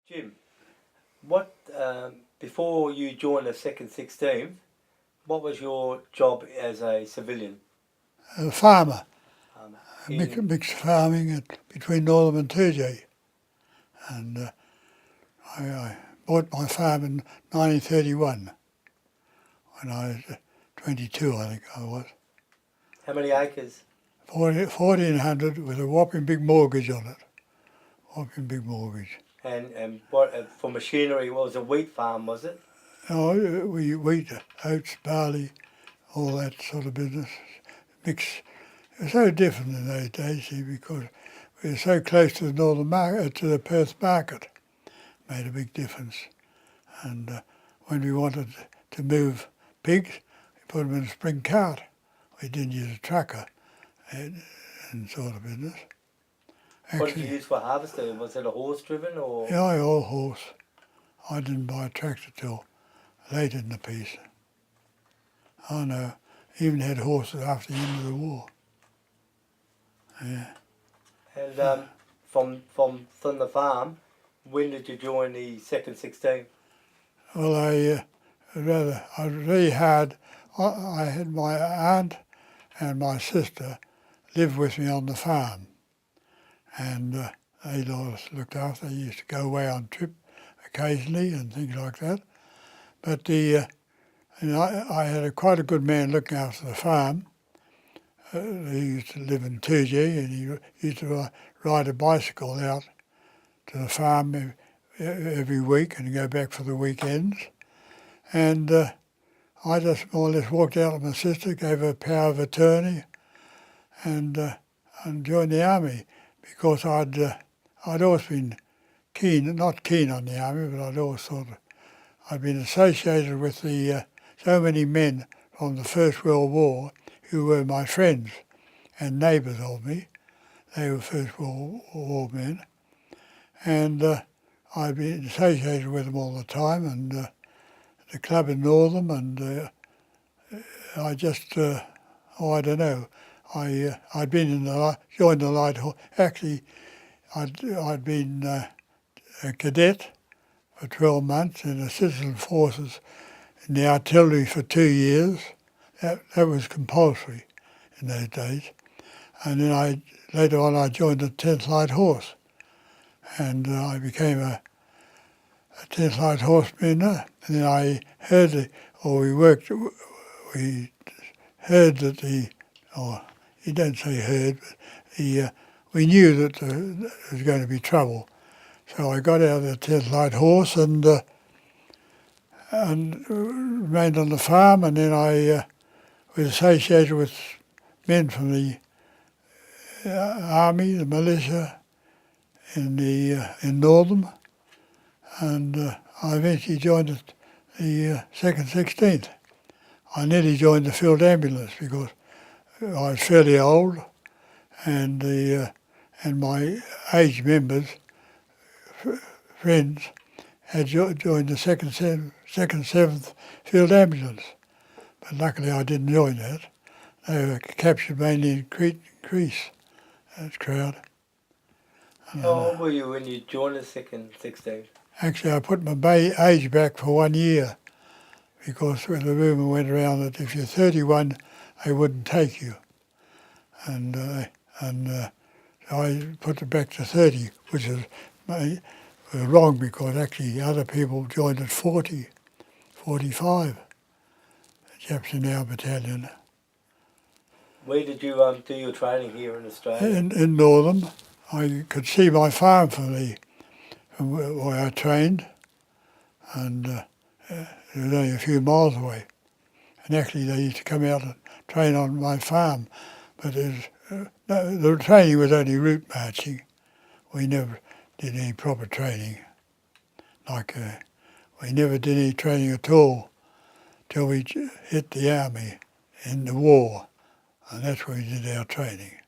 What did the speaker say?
Jim, what before you joined the 2nd 16th, what was your job as a civilian? A farmer, In, mixed farming between Northam and Turgey. And I bought my farm in 1931 when I was 22, I think I was. how many acres? 1,400 with a whopping big mortgage on it. Whopping big mortgage. And what for machinery? What was a wheat farm? Was it? Oh, we wheat, oats, barley, all that sort of business. Mix. It was so different in those days, see, because we were so close to the northern market, to the Perth market. Made a big difference. And when we wanted to move pigs, we put them in a spring cart. We didn't use a trucker and sort of business. Actually, what did you use for harvester? Was it a horse driven or? Yeah, all horse. I didn't buy a tractor till late in the piece. Oh no, even had horses after the end of the war. Yeah. And from the farm, when did you join the 2nd 16th? Well, I was really hard. I had my aunt and my sister live with me on the farm, and they always looked after. They used to go away on trip occasionally and things like that. But I had quite a good man looking after the farm. He used to live in Turgey, and he used to ride a bicycle out to the farm every week and go back for the weekends. And I just more or less walked out with my sister, gave her power of attorney, and joined the army because I'd always been not keen on the army, but I'd been associated with so many men from the First World War who were my friends and neighbours of me. They were First World War men, and I'd been associated with them all the time, and the club in Northam, and I just, I don't know, I'd been joined the Light Horse. Actually, I'd been a cadet for 12 months in the citizen forces in the artillery for 2 years. That was compulsory in those days. And then later on I joined the 10th Light Horse, and I became a 10th Light Horseman. And then I heard, we heard that you don't say heard, but we knew that there was going to be trouble. So I got out of the 10th Light Horse and remained on the farm, and then I was associated with men from the army, the militia in Northam, and I eventually joined the 2nd 16th. I nearly joined the field ambulance because I was fairly old, and my age members, friends, had joined the 2nd 7th field ambulance. But luckily I didn't join that. They were captured mainly in Greece, that crowd. How old were you when you joined the 2nd 16th? Actually, I put my age back for 1 year because the rumour went around that if you're 31, they wouldn't take you. And I put it back to 30, which was wrong because actually other people joined at 40, 45. Chaps in our battalion. Where did you do your training here in Australia? In Northam. I could see my farm from where I trained, and it was only a few miles away. And actually they used to come out and train on my farm, but the training was only route marching. We never did any proper training. We never did any training at all till we hit the army in the war, and that's where we did our training.